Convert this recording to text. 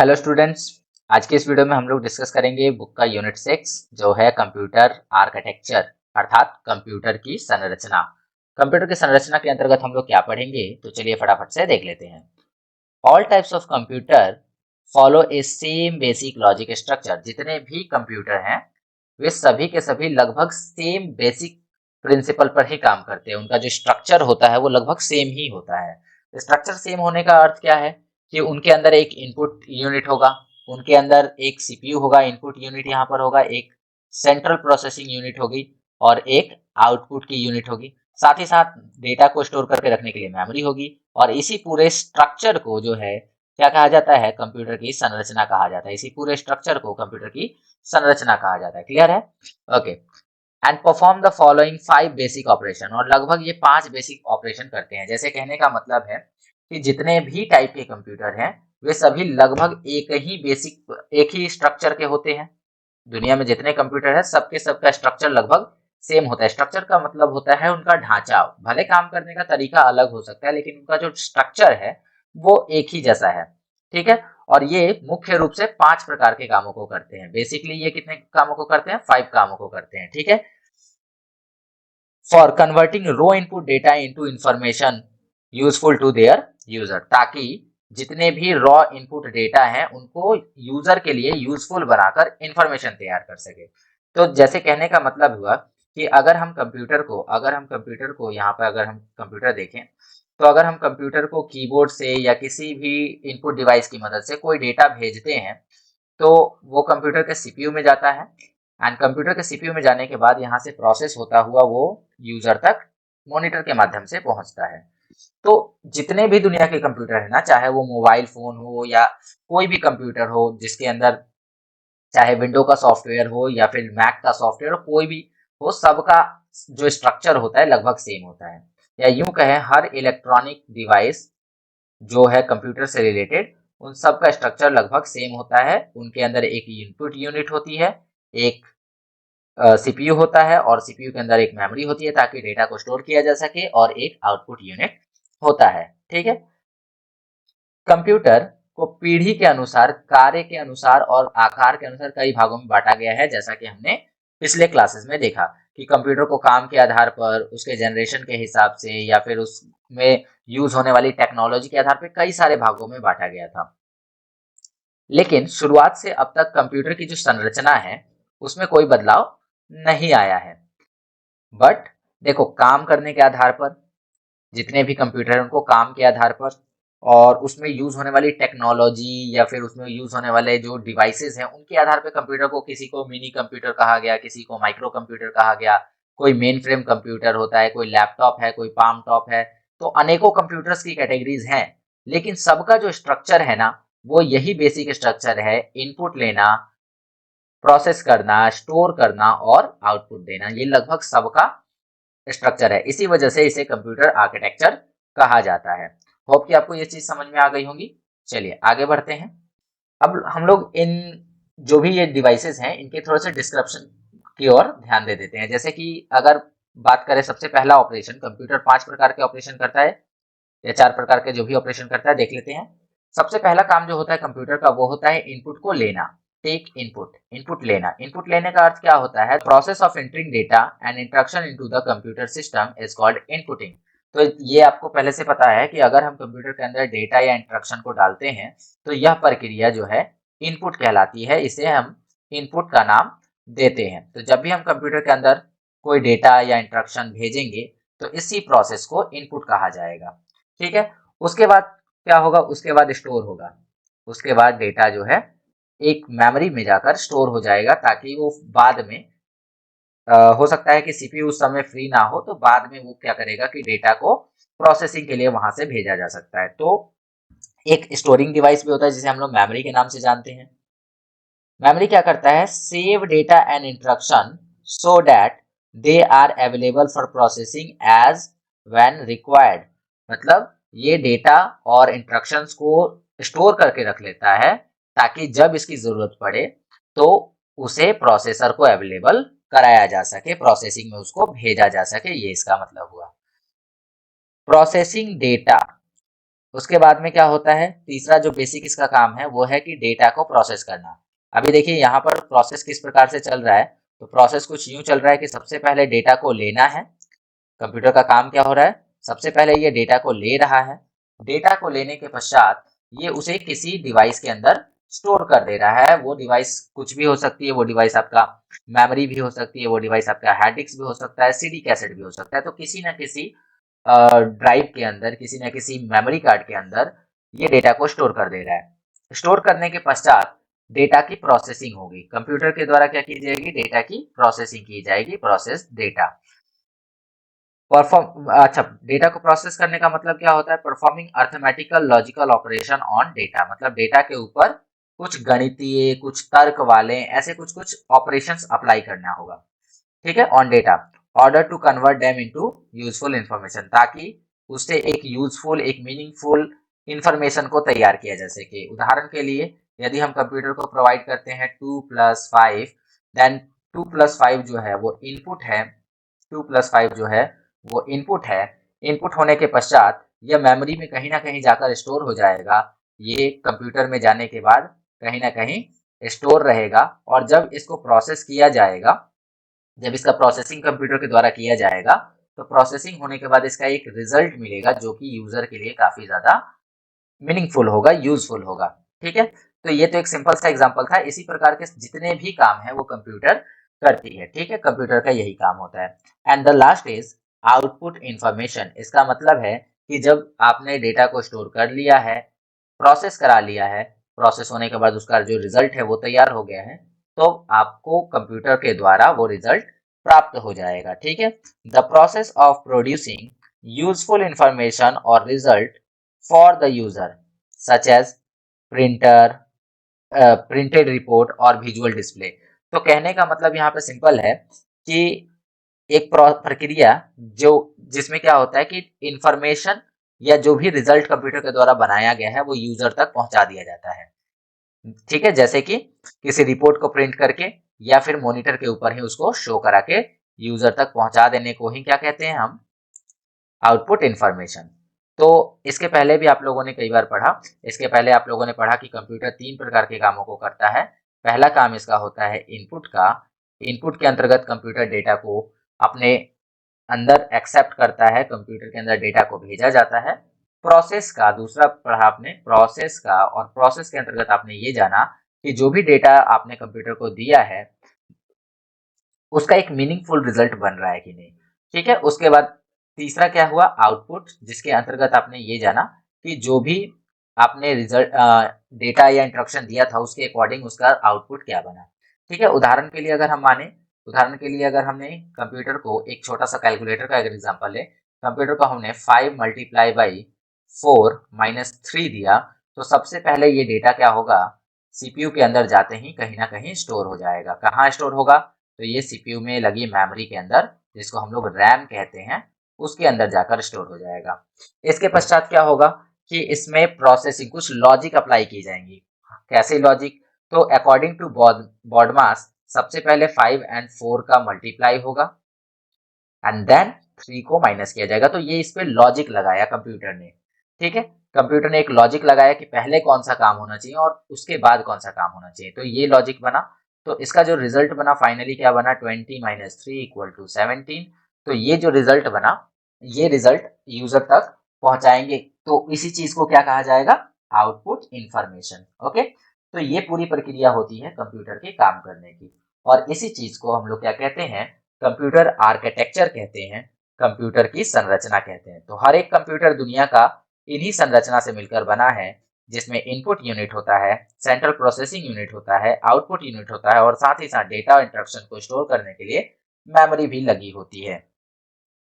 Hello students. आज के इस वीडियो में हम लोग डिस्कस करेंगे बुक का यूनिट 6 जो है कंप्यूटर आर्किटेक्चर अर्थात कंप्यूटर की संरचना। कंप्यूटर की संरचना के अंतर्गत हम लोग क्या पढ़ेंगे, तो चलिए फटाफट से देख लेते हैं। All types of computer follow A same basic logic structure. जितने भी कंप्यूटर हैं वे सभी के सभी लगभग सेम बेसिक प्रिंसिपल पर ही काम करते हैं। उनका जो स्ट्रक्चर होता है वो लगभग सेम ही होता है। स्ट्रक्चर सेम होने का अर्थ क्या है कि उनके अंदर एक इनपुट यूनिट होगा, उनके अंदर एक सीपीयू होगा, इनपुट यूनिट यहाँ पर होगा, एक सेंट्रल प्रोसेसिंग यूनिट होगी और एक आउटपुट की यूनिट होगी। साथ ही साथ डेटा को स्टोर करके रखने के लिए मेमोरी होगी। और इसी पूरे स्ट्रक्चर को जो है क्या कहा जाता है, कंप्यूटर की संरचना कहा जाता है। इसी पूरे स्ट्रक्चर को कंप्यूटर की संरचना कहा जाता है। क्लियर है? Okay. And perform the following 5 basic operation. और लगभग ये 5 बेसिक ऑपरेशन करते हैं। जैसे कहने का मतलब है कि जितने भी टाइप के कंप्यूटर हैं वे सभी लगभग एक ही स्ट्रक्चर के होते हैं। दुनिया में जितने कंप्यूटर है सबके सबका स्ट्रक्चर लगभग सेम होता है। स्ट्रक्चर का मतलब होता है उनका ढांचा। भले काम करने का तरीका अलग हो सकता है लेकिन उनका जो स्ट्रक्चर है वो एक ही जैसा है। ठीक है। और ये मुख्य रूप से 5 प्रकार के कामों को करते हैं। बेसिकली ये कितने कामों को करते हैं? 5 कामों को करते हैं। ठीक है। For converting raw input data into information useful to their user. ताकि जितने भी रॉ इनपुट डेटा है उनको यूजर के लिए यूजफुल बनाकर इंफॉर्मेशन तैयार कर सके। तो जैसे कहने का मतलब हुआ कि अगर हम कंप्यूटर को यहाँ पर अगर हम कंप्यूटर देखें तो अगर हम कंप्यूटर को कीबोर्ड से या किसी भी इनपुट डिवाइस की मदद से कोई डेटा भेजते हैं तो वो कंप्यूटर के सीपीयू में जाता है। एंड कंप्यूटर के सीपीयू में जाने के बाद यहाँ से प्रोसेस होता हुआ वो यूजर तक मॉनिटर के माध्यम से पहुंचता है। तो जितने भी दुनिया के कंप्यूटर है ना, चाहे वो मोबाइल फोन हो या कोई भी कंप्यूटर हो जिसके अंदर चाहे विंडो का सॉफ्टवेयर हो या फिर मैक का सॉफ्टवेयर हो, कोई भी हो, सबका जो स्ट्रक्चर होता है लगभग सेम होता है। या यूं कहें हर इलेक्ट्रॉनिक डिवाइस जो है कंप्यूटर से रिलेटेड उन सब का स्ट्रक्चर लगभग सेम होता है। उनके अंदर एक इनपुट यूनिट होती है, एक सीपीयू होता है और सीपीयू के अंदर एक मेमोरी होती है ताकि डेटा को स्टोर किया जा सके और एक आउटपुट यूनिट होता है। ठीक है। कंप्यूटर को पीढ़ी के अनुसार, कार्य के अनुसार और आकार के अनुसार कई भागों में बांटा गया है। जैसा कि हमने पिछले क्लासेस में देखा कि कंप्यूटर को काम के आधार पर, उसके जनरेशन के हिसाब से या फिर उसमें यूज होने वाली टेक्नोलॉजी के आधार पर कई सारे भागों में बांटा गया था। लेकिन शुरुआत से अब तक कंप्यूटर की जो संरचना है उसमें कोई बदलाव नहीं आया है। बट देखो, काम करने के आधार पर जितने भी कंप्यूटर हैं उनको काम के आधार पर और उसमें यूज होने वाली टेक्नोलॉजी या फिर उसमें यूज होने वाले जो डिवाइसेस हैं उनके आधार पर कंप्यूटर को, किसी को मिनी कंप्यूटर कहा गया, किसी को माइक्रो कंप्यूटर कहा गया, कोई मेन फ्रेम कंप्यूटर होता है, कोई लैपटॉप है, कोई पाम टॉप है। तो अनेकों कंप्यूटर्स की कैटेगरीज हैं लेकिन सबका जो स्ट्रक्चर है ना वो यही बेसिक स्ट्रक्चर है। इनपुट लेना, प्रोसेस करना, स्टोर करना और आउटपुट देना, ये लगभग सबका स्ट्रक्चर है। इसी वजह से इसे कंप्यूटर आर्किटेक्चर कहा जाता है। होप कि आपको ये चीज समझ में आ गई होंगी। चलिए आगे बढ़ते हैं। अब हम लोग इन जो भी ये डिवाइसेस हैं इनके थोड़े से डिस्क्रिप्शन की ओर ध्यान दे देते हैं। जैसे कि अगर बात करें सबसे पहला ऑपरेशन, कंप्यूटर 5 प्रकार के ऑपरेशन करता है या 4 प्रकार के जो भी ऑपरेशन करता है देख लेते हैं। सबसे पहला काम जो होता है कंप्यूटर का वो होता है इनपुट को लेना। टेक इनपुट, इनपुट लेना। इनपुट लेने का अर्थ क्या होता है? Process of entering data and instruction into the computer system is called inputting. तो ये आपको पहले से पता है कि अगर हम कंप्यूटर के अंदर डेटा या इंस्ट्रक्शन को डालते हैं तो यह प्रक्रिया जो है इनपुट कहलाती है। इसे हम इनपुट का नाम देते हैं। तो जब भी हम कंप्यूटर के अंदर कोई डेटा या इंस्ट्रक्शन भेजेंगे तो इसी प्रोसेस को इनपुट कहा जाएगा। ठीक है। उसके बाद क्या होगा? उसके बाद स्टोर होगा। उसके बाद डेटा जो है एक मेमोरी में जाकर स्टोर हो जाएगा ताकि वो बाद में हो सकता है कि सीपीयू उस समय फ्री ना हो तो बाद में वो क्या करेगा कि डेटा को प्रोसेसिंग के लिए वहां से भेजा जा सकता है। तो एक स्टोरिंग डिवाइस भी होता है जिसे हम लोग मेमोरी के नाम से जानते हैं। मेमोरी क्या करता है? Save data and instruction so that they are available for processing as when required. मतलब ये डेटा और इंस्ट्रक्शंस को स्टोर करके रख लेता है ताकि जब इसकी जरूरत पड़े तो उसे प्रोसेसर को अवेलेबल कराया जा सके, प्रोसेसिंग में उसको भेजा जा सके। ये इसका मतलब हुआ। प्रोसेसिंग डेटा उसके बाद में क्या होता है, तीसरा जो बेसिक इसका काम है वो है कि डेटा को प्रोसेस करना। अभी देखिए यहाँ पर प्रोसेस किस प्रकार से चल रहा है, तो प्रोसेस कुछ यूं चल रहा है कि सबसे पहले डेटा को लेना है। कंप्यूटर का काम क्या हो रहा है, सबसे पहले ये डेटा को ले रहा है। डेटा को लेने के पश्चात ये उसे किसी डिवाइस के अंदर स्टोर कर दे रहा है। वो डिवाइस कुछ भी हो सकती है, वो डिवाइस आपका मेमोरी भी हो सकती है, वो डिवाइस आपका हार्ड डिस्क भी हो सकता है, सीडी कैसेट भी हो सकता है। तो किसी ना किसी ड्राइव के अंदर, किसी न किसी मेमोरी कार्ड के अंदर ये डेटा को स्टोर कर दे रहा है। स्टोर करने के पश्चात डेटा की प्रोसेसिंग होगी। कंप्यूटर के द्वारा क्या की जाएगी, डेटा की प्रोसेसिंग की जाएगी, प्रोसेस डेटा। अच्छा, डेटा को प्रोसेस करने का मतलब क्या होता है, performing arithmetical logical operation on data, मतलब डेटा के ऊपर कुछ गणितीय, कुछ तर्क वाले ऐसे कुछ कुछ ऑपरेशंस अप्लाई करना होगा, ठीक है, on data, order to convert them into useful information, ताकि उससे एक यूजफुल, एक मीनिंगफुल इंफॉर्मेशन को तैयार किया जा सके। उदाहरण के लिए यदि हम कंप्यूटर को प्रोवाइड करते हैं 2+5, देन 2+5 जो है वो इनपुट है, 2+5 जो है वो इनपुट है। इनपुट होने के पश्चात यह मेमोरी में कहीं ना कहीं जाकर स्टोर हो जाएगा। ये कंप्यूटर में जाने के बाद कहीं ना कहीं स्टोर रहेगा, और जब इसको प्रोसेस किया जाएगा, जब इसका प्रोसेसिंग कंप्यूटर के द्वारा किया जाएगा, तो प्रोसेसिंग होने के बाद इसका एक रिजल्ट मिलेगा जो कि यूजर के लिए काफी ज्यादा मीनिंगफुल होगा, यूजफुल होगा, ठीक है। तो ये तो एक सिंपल सा एग्जांपल था। इसी प्रकार के जितने भी काम है वो कंप्यूटर करती है, ठीक है, कंप्यूटर का यही काम होता है। And the last is output information. इसका मतलब है कि जब आपने डेटा को स्टोर कर लिया है, प्रोसेस करा लिया है, प्रोसेस होने के बाद उसका जो रिजल्ट है वो तैयार हो गया है, तो आपको कंप्यूटर के द्वारा वो रिजल्ट प्राप्त हो जाएगा, ठीक है। The process of producing useful information और result for the user such as printer, printed report और विजुअल डिस्प्ले। तो कहने का मतलब यहाँ पे सिंपल है कि एक प्रक्रिया जो जिसमें क्या होता है कि इंफॉर्मेशन या जो भी रिजल्ट कंप्यूटर के द्वारा बनाया गया है वो यूजर तक पहुंचा दिया जाता है, ठीक है। जैसे कि किसी रिपोर्ट को प्रिंट करके या फिर मॉनिटर के ऊपर ही उसको शो करा के यूजर तक पहुंचा देने को ही क्या कहते हैं हम, आउटपुट इंफॉर्मेशन। तो इसके पहले भी आप लोगों ने कई बार पढ़ा, इसके पहले आप लोगों ने पढ़ा कि कंप्यूटर 3 प्रकार के कामों को करता है। पहला काम इसका होता है इनपुट का। इनपुट के अंतर्गत कंप्यूटर डेटा को अपने अंदर एक्सेप्ट करता है, कंप्यूटर के अंदर डेटा को भेजा जाता है। प्रोसेस का दूसरा पढ़ा आपने, प्रोसेस का, और प्रोसेस के अंतर्गत आपने ये जाना कि जो भी डेटा आपने कंप्यूटर को दिया है उसका एक मीनिंगफुल रिजल्ट बन रहा है कि नहीं, ठीक है। उसके बाद तीसरा क्या हुआ, आउटपुट, जिसके अंतर्गत आपने ये जाना कि जो भी आपने रिजल्ट डेटा या इंस्ट्रक्शन दिया था उसके अकॉर्डिंग उसका आउटपुट क्या बना, ठीक है। उदाहरण के लिए अगर हम माने, उदाहरण के लिए अगर हमने कंप्यूटर को एक छोटा सा कैलकुलेटर का अगर एग्जांपल ले, कंप्यूटर को हमने 5 × 4 - 3 दिया, तो सबसे पहले ये डेटा क्या होगा, सीपीयू के अंदर जाते ही कहीं ना कहीं स्टोर हो जाएगा। कहाँ स्टोर होगा, तो ये सीपीयू में लगी मेमोरी के अंदर, जिसको हम लोग रैम कहते हैं, उसके अंदर जाकर स्टोर हो जाएगा। इसके पश्चात क्या होगा कि इसमें प्रोसेसिंग, कुछ लॉजिक अप्लाई की जाएंगी। कैसे लॉजिक, तो अकॉर्डिंग टू बॉडमास सबसे पहले 5 और 4 का मल्टीप्लाई होगा एंड देन 3 को माइनस किया जाएगा। तो ये इस पे लॉजिक लगाया कंप्यूटर ने, ठीक है। कंप्यूटर ने एक लॉजिक लगाया कि पहले कौन सा काम होना चाहिए और उसके बाद कौन सा काम होना चाहिए, तो ये लॉजिक बना। तो इसका जो रिजल्ट बना फाइनली क्या बना, 20 - 3 = 17। तो ये जो रिजल्ट बना, ये रिजल्ट यूजर तक पहुंचाएंगे, तो इसी चीज को क्या कहा जाएगा, आउटपुट इंफॉर्मेशन, ओके। तो ये पूरी प्रक्रिया होती है कंप्यूटर के काम करने की, और इसी चीज को हम लोग क्या कहते हैं, कंप्यूटर आर्किटेक्चर कहते हैं, कंप्यूटर की संरचना कहते हैं। तो हर एक कंप्यूटर दुनिया का इन्हीं संरचना से मिलकर बना है, जिसमें इनपुट यूनिट होता है, सेंट्रल प्रोसेसिंग यूनिट होता है, आउटपुट यूनिट होता है, और साथ ही साथ डेटा इंस्ट्रक्शन को स्टोर करने के लिए मेमोरी भी लगी होती है।